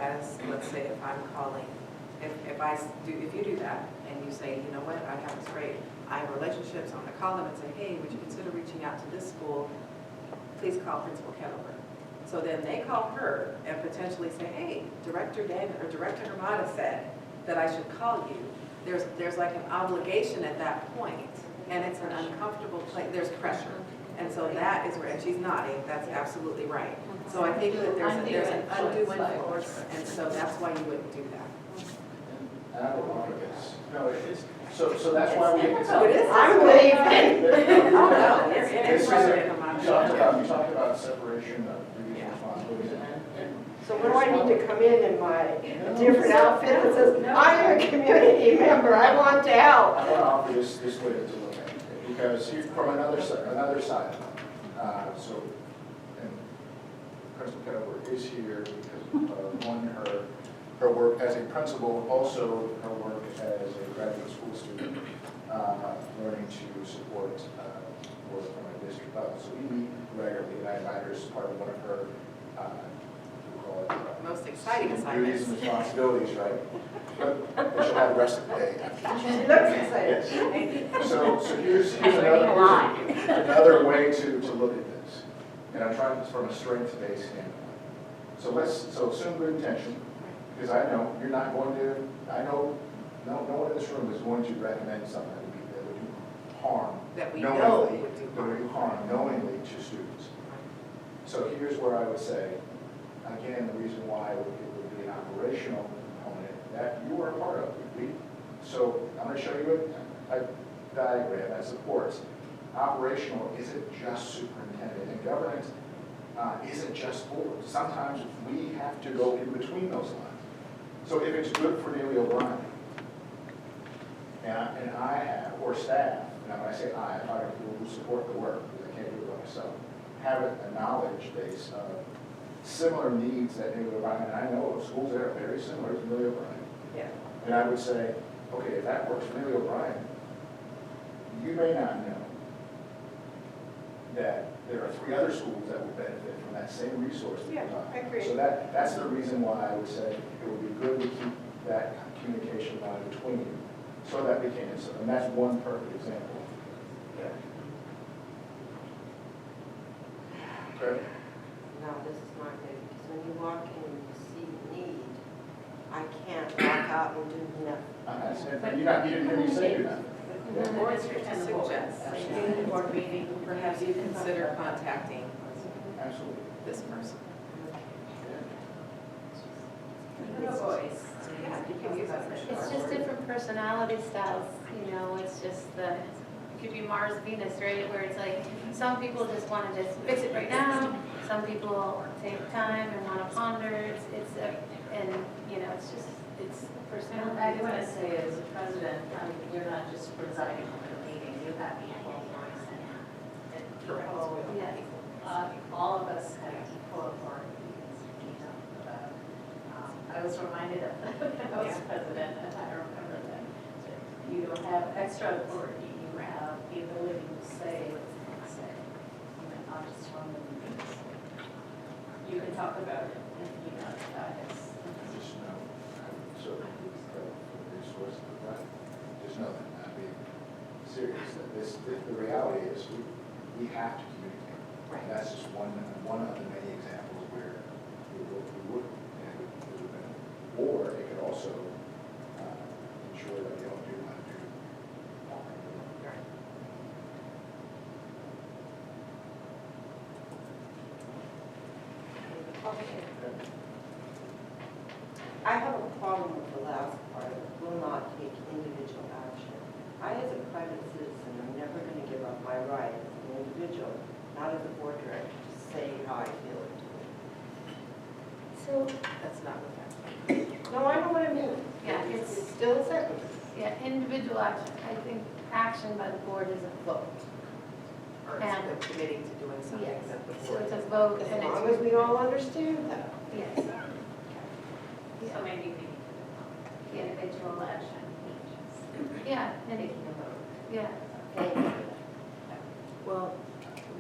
let's say if I'm calling, if you do that and you say, you know what, I have this great, I have relationships, I'm going to call them and say, hey, would you consider reaching out to this school? Please call Principal Kettler. So then they call her and potentially say, hey, Director Hermada said that I should call you. There's like an obligation at that point, and it's an uncomfortable place, there's pressure. And so that is where, and she's nodding, that's absolutely right. So I think that there's an undue influence, and so that's why you wouldn't do that. And I don't know if it's, no, it is. So that's why we. So it is. I'm leaving. Oh, no, This it's is you talked about separation of duties and responsibilities. So what do I need to come in my different outfit that says, I'm a community member, I want to help? I want to offer this way to look at it, because from another side, so, and Principal Kettler is here because of one, her work as a principal, also her work as a graduate school student, learning to support work from a district level. So we meet regularly, and I invite her as part of one of her most exciting duties assignments. and responsibilities, right? But she'll have the rest of the day. She looks excited. Yes. So here's another way to look at this. And I'm trying this from a strength-based standpoint. So assume good intention, because I know you're not going to, I know no one in this room is going to recommend something that would do harm. That we knowingly, know would do that would do harm knowingly to students. So here's where I would say, again, the reason why it would be an operational component that you are a part of. So I'm going to show you a diagram that supports operational isn't just superintendent, and governance isn't just board. Sometimes we have to go in between those lines. So if it's good for Neely O'Brien, and I have, or staff, and when I say I have people who support the work, because I can't do it by myself, have a knowledge base of similar needs that Neely O'Brien, and I know of schools that are very similar to Neely O'Brien. Yeah. And I would say, okay, if that works for Neely O'Brien, you may not know that there are 3 other schools that would benefit from that same resource that Yeah, you're talking I about. agree. So that's the reason why I would say it would be good to keep that communication line between you, so that we can, and that's one perfect example. Yeah. Okay. No, this is not good, because when you walk in and you see need, I can't walk out and do nothing. You didn't hear me say do nothing. The board and the board, Suggest. like in the board meeting, Perhaps you consider contacting Absolutely. this person. Give it a voice. Yeah, you can use that for sure. It's just different personality styles, you know, it's just the, it could be Mars, Venus, right? Where it's like, some people just want to just fix it right now, some people take time and want to ponder, and, you know, it's just, it's And personality. I do want to say, as a president, you're not just presiding over the meeting, you have equal voice and Correct. equal, Yes. all of us have equal authority. I was reminded of when I was president, and I remember that you don't have extra authority, you have the ability to say what you want to say. Not just run the meetings. You can talk about it, and you know, that is. Just know, so, for the resource to provide, just know that, I'm being serious, that the reality is, we have to communicate. Right. That's just one of the many examples where we would, and it would have been, or it could also ensure that we don't do undue harm. Okay. I have a problem with the last part, will not take individual action. I, as a private citizen, am never going to give up my right as an individual, not as a board director, to say how I feel. So, That's not what that. No, I know what I mean. Yeah, it's- still a sentence. yeah, individual action, I think action by the board is a vote. Or And- it's committing to doing something Yes, that the so board. it's a vote As and long it's, as we all understand that. yes, So maybe we need to do individual action, yeah, and, taking a vote. yeah. Thank you. Well,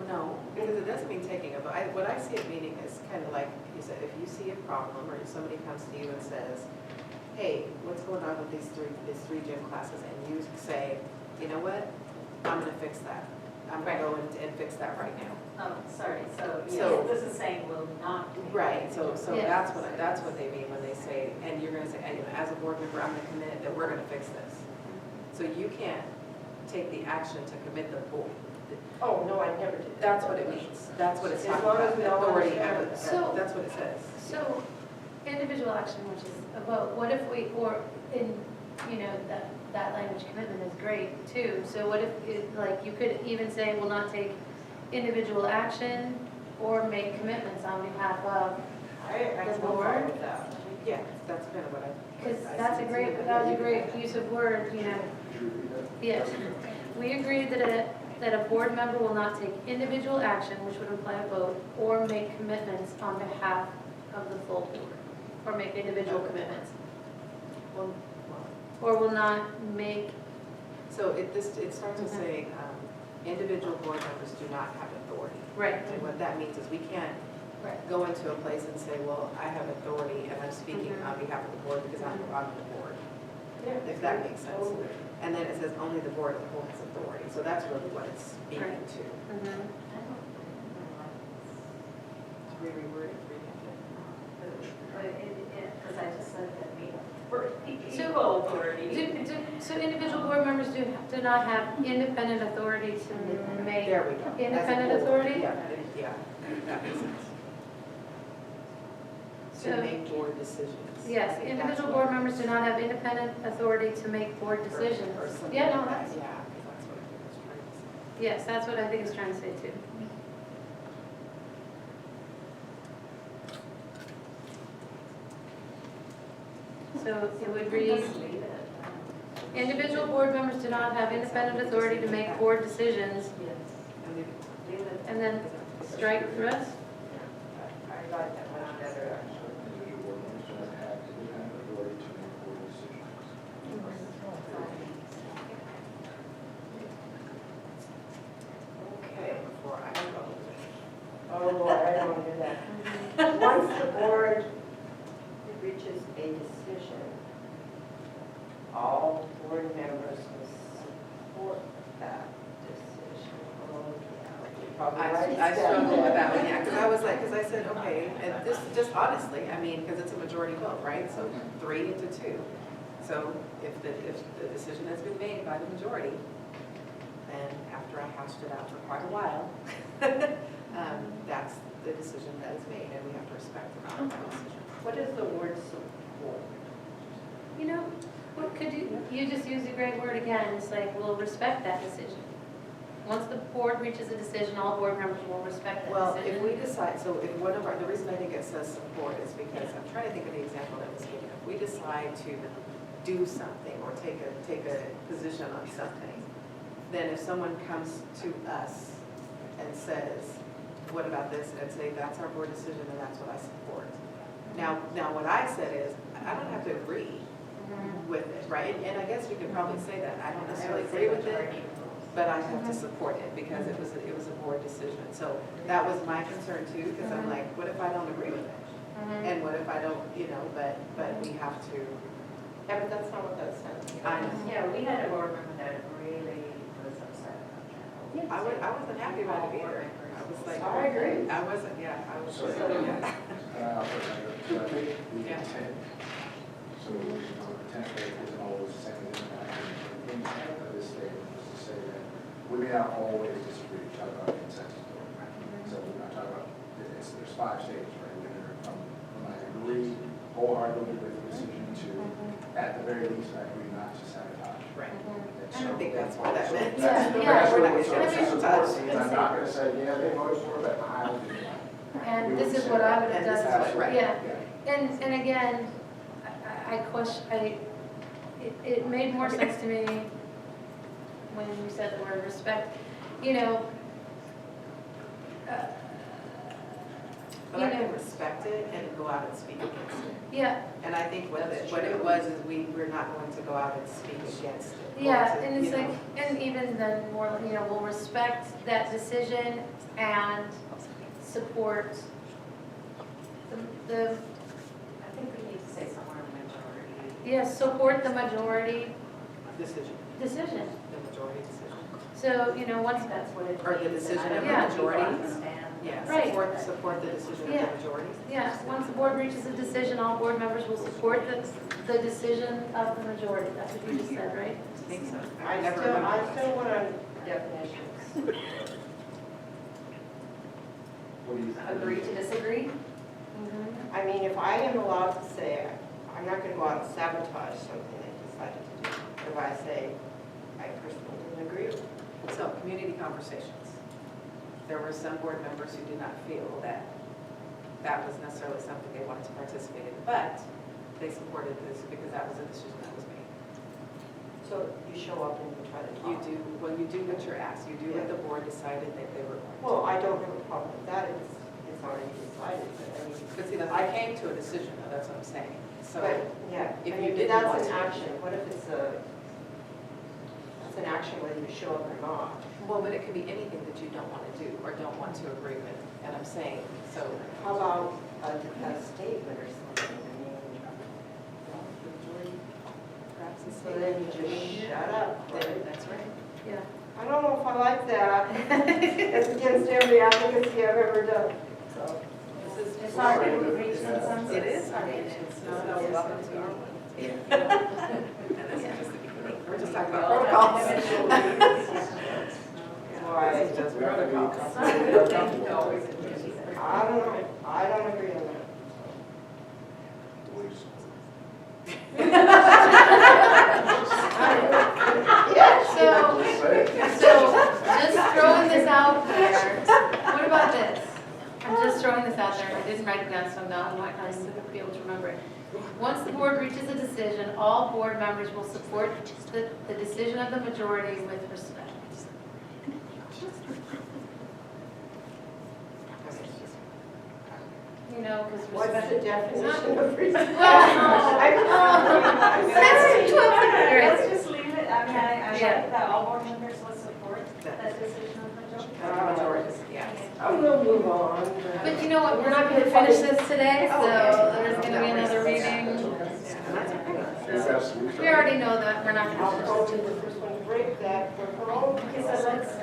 no, because it doesn't mean taking a, what I see it meaning is kind of like you said, if you see a problem or if somebody comes to you and says, hey, what's going on with these three gym classes? And you say, you know what, I'm gonna fix that. I'm gonna go and fix that right now. Oh, sorry, so, So- yes, this is saying will not. take Right, place. so Yes. that's what they mean when they say, and you're gonna say, and as a board member, I'm gonna commit that we're gonna fix this. So you can't take the action to commit the board. Oh, no, I never did. That's what it means. That's what it's As talking long about. as we all Authority, understand. So- that's what it says. So, individual action, which is a vote, what if we, or in, you know, that language commitment is great too. So what if, like, you could even say, will not take individual action or make commitments on behalf of, I have The no board? problem with that. Yeah, that's kind of what I. because I that's see a too, great, but that was a you- great use of word, you know. Could you repeat that? Yes. We agreed that a board member will not take individual action, which would imply a vote, or make commitments on behalf of the full board, or make individual commitments, Well, or will not make, so it starts with saying, individual board members do not have authority. right, And what that means is we can't right. go into a place and say, well, I have authority and I'm speaking Mhm. on behalf of the board because I'm on the board, Yeah, if that makes sense. totally. And then it says only the board of the whole has authority, so that's really what it's speaking Right. to. Mhm. I don't To reword it, revamp it. But because I just said that we, we're So- equal authority. So individual board members do not have independent authority to make, There we go. As a Independent board. authority? Yeah, that makes sense. So- To make board decisions. I yes, think individual that's board what- members do not have independent authority to make board decisions. Or something Yeah, no, like that. that's, Yeah, because that's what I was trying to say. yes, that's what I think it's trying to say too. So it would read, Just leave it. individual board members do not have independent authority to make board decisions, Yes. And maybe- Leave it. and then strike the rest? I like that much better, actually. Individual board members do not have independent authority to make board decisions. Okay. Before I vote. I struggled with that one, yeah, because I was like, because I said, okay, and this, just honestly, I mean, because it's a majority vote, right? So 3 to 2. So if the decision has been made by the majority, then after I hashed it out for quite a while, that's the decision that is made, and we have to respect that decision. What is the word support? You know, what could you just use a great word again, it's like, we'll respect that decision. Once the board reaches a decision, all board members will respect that Well, decision. if we decide, so if one of our, the reason I think it says support is because, I'm trying to think of the example that was given. If we decide to do something or take a position on something, then if someone comes to us and says, what about this, and say, that's our board decision and that's what I support. Now what I said is, I don't have to agree with it, right? And I guess you could probably say that, I don't necessarily agree with it, but I have to support it because it was a board decision. So that was my concern too, because I'm like, what if I don't agree with it? And what if I don't, but we have to. Yeah, but that's not what that says. I know. Yeah, we had a board member that really was upset about that. I wasn't happy about it either. I was like, I agree. I wasn't, yeah, I was. So, Yeah. I think the Yeah. intent, so, the intent isn't always second impact. The intent of this statement was to say that we may not always disagree, talk about consensus. So we're not talking about, there's 5 stages, right? We're going from I agree wholeheartedly with the decision to, at the very least, I agree not to sabotage. Right. And I don't so- think that's what that meant. That's Yeah, that's we're what not we're gonna supposed to sabotage. support. I'm not going to say, yeah, they voted for it, but I'll do that. And We this would is say what I that. would have And this done, is what- right. yeah. And again, I question, it made more sense to me when you said the word respect, But I can respect it and go out and speak against it. yeah, And I think what it was is we're not going to go out and speak against it. yeah, Or to, and it's you know, like, and even then more, we'll respect that decision and support the, I think we need to say somewhere majority. yes, support the majority Decision, decision. the majority decision. So, once, That's what it Or the means, decision and I of don't the think people majority. understand. Yeah, Right. support the decision of Yeah. the majority. yeah, once the board reaches a decision, all board members will support the decision of the majority. That's what you just said, right? I think so. I never still remember. want definitions. What do you think? Agree to disagree? I mean, if I am allowed to say, I'm not going to go out and sabotage something they decided to do, if I say, I personally didn't agree with it. So, community conversations. There were some board members who did not feel that that was necessarily something they wanted to participate in, but they supported this because that was a decision that was made. So you show up and you try to You talk. do, well, you do what you're asked. You do what the board decided that they were going to. Well, I don't have a problem with that, it's already decided, but I mean. But see, I came to a decision, though, that's what I'm saying. So, But, yeah, if I you mean, didn't that's want an to- action, what if it's an action whether you show up or not? well, but it could be anything that you don't want to do or don't want to agree with. And I'm saying, so. How about a statement or something, I mean, The majority perhaps is. so then you just shut up, right? That's right. Yeah. I don't know if I like that, it's against every advocacy I've ever done, so. This is. It's hard to reach consensus. It is hard. It's not welcome to our one. And this is just the beginning. We're just talking about protocols. Why? This is just We have to be protocols. comfortable. I don't know, I don't agree on that. So just throwing this out there, what about this? I'm just throwing this out there, and I didn't write it down, so I'm not going to be able to remember it. Once the board reaches a decision, all board members will support the decision of the majority with respect. Because What's the respect. definition of respect? That's 12 Let's years. just leave it, I mean, I Yeah. like that all board members will support that decision of majority. Majorities, yes. We'll move on. But you know what, we're not going to finish this today, so there's going to be another reading. It's absolutely. We already know that, we're not I'll going go to the first one to break that for her own. Okay, so let's,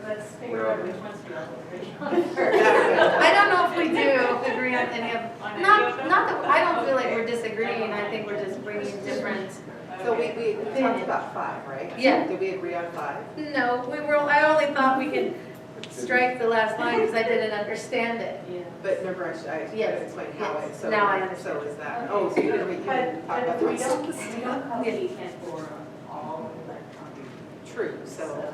Let's figure out which ones we all agree on first. I don't know if we do agree on any of, not that, I don't feel like we're disagreeing, I think we're just bringing different. So we talked about 5, right? Yeah. Did we agree on 5? No, I only thought we could strike the last line because I didn't understand it. Yeah. But remember, I tried to Yes, explain how yes. it, so. Now I understand. So is that, oh, so you didn't talk But about the we rest don't, of the we stuff. don't copy Kent Board on all electronic. True, so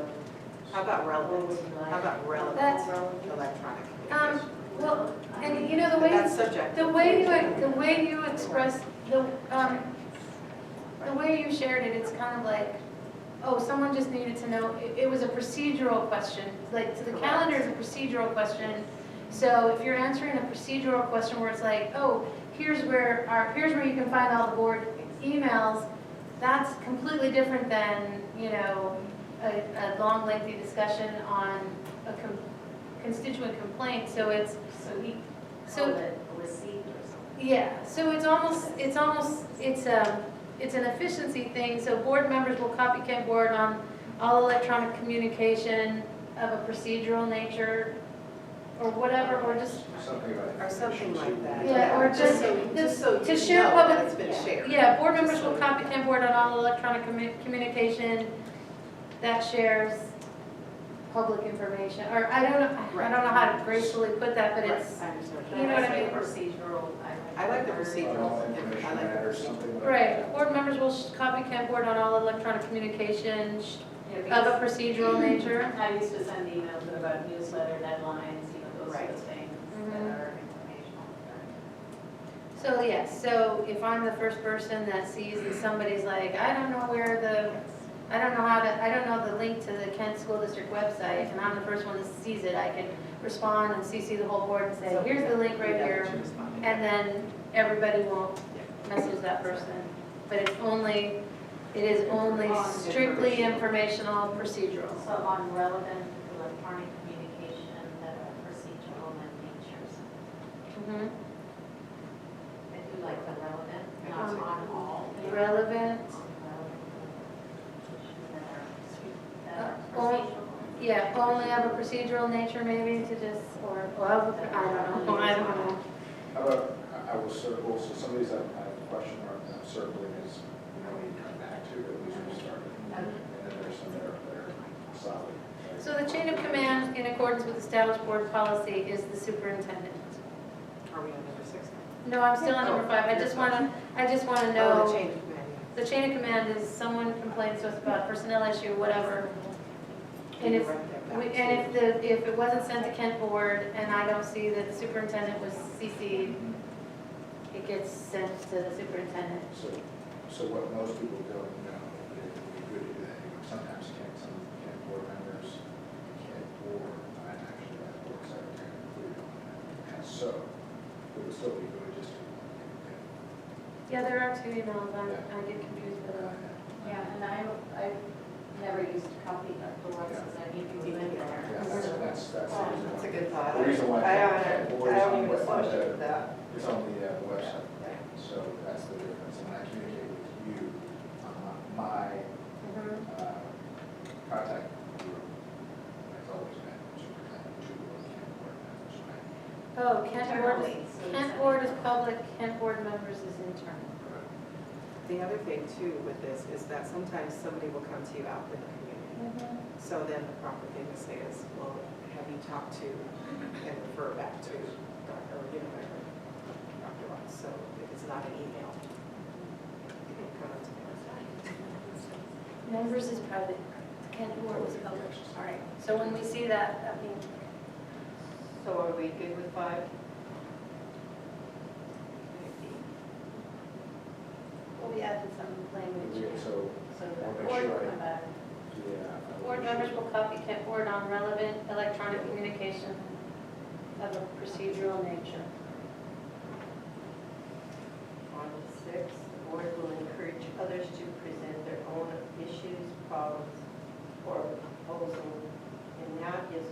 how about relevant? How about relevant That's- electronic communication? Well, and you know, the But way, that's subjective. the way you express, the way you shared it, it's kind of like, oh, someone just needed to know, it was a procedural question. Like, so the calendar is a procedural question. So if you're answering a procedural question where it's like, oh, here's where you can find all the board emails, that's completely different than, you know, a long lengthy discussion on a constituent complaint. So it's, So we So- call it a receipt or something. yeah, so it's an efficiency thing, so board members will copy Kent Board on all electronic communication of a procedural nature, or whatever, or just, Something like. Or something like that. Yeah, or just so to you share know public- that it's been shared. yeah, board members will copy Kent Board on all electronic communication that shares public information, or I don't know how to gracefully put that, but Right, it's, I understand. You know what I mean? Procedural. I like the word. procedural. All I information like the matters, procedural. something like right, that. board members will copy Kent Board on all electronic communication Yeah, of a because procedural nature. I used to send emails about newsletter deadlines, you know, those sort Right. of things that Mhm. are informational. So, yes, so if I'm the first person that sees that somebody's like, I don't know the link to the Kent School District website, and I'm the first one that sees it, I can respond and CC the whole board and say, So here's the link we right know here, that you're responding. and then everybody will message that person. But it is only strictly informational, procedural. So on relevant electronic communication that are procedural in nature. Mhm. I do like the relevant, not on all. Relevant, That Uh, are all- procedural. yeah, only of a procedural nature maybe to just, or of, I don't know. How about, I will circle, so some of these I have a question mark, and I'm circling is, you know, we come back to, at least we started. And then there's some that are solid. right? So the chain of command in accordance with established board policy is the superintendent. Are we on number 6? No, I'm still on number 5. I just want to Oh, the know, change of command, the chain of command is someone complains to us about a personnel issue, whatever. And if, if it wasn't sent to Kent Board and I don't see that the superintendent was CC'd, it gets sent to the superintendent. So what most people don't know, it would be good to do that, sometimes some board members can't board, I actually have board secretary included on that. And so, it would still be good just to. Yeah, there are 2 emails, I get confused with them. Yeah, and I've never used a copy of the ones that need to be in there. Yeah, that's the That's a reason. good thought. The reason why I board is don't on even associate the, that. it's on the website, so that's the difference. And when I communicate with you, my Mhm. contact group, it's always been superintendent to board members, right? Oh, Internally, so it's Kent a- Board is public, Kent Board members is internal. The other thing too with this is that sometimes somebody will come to you out in the community. So then the proper thing to say is, well, have you talked to, and refer back to Dr. Watts. So if it's not an email, you can come up to me. Members is private, Kent Board is public. All right, so when we see that, that means, So are we good with 5? we'll be adding some language. So, So I'll the make board sure will I- come back. yeah. Board members will copy Kent Board on relevant electronic communication of a procedural nature. On 6, the board will encourage others to present their own issues, problems, or proposal, and that is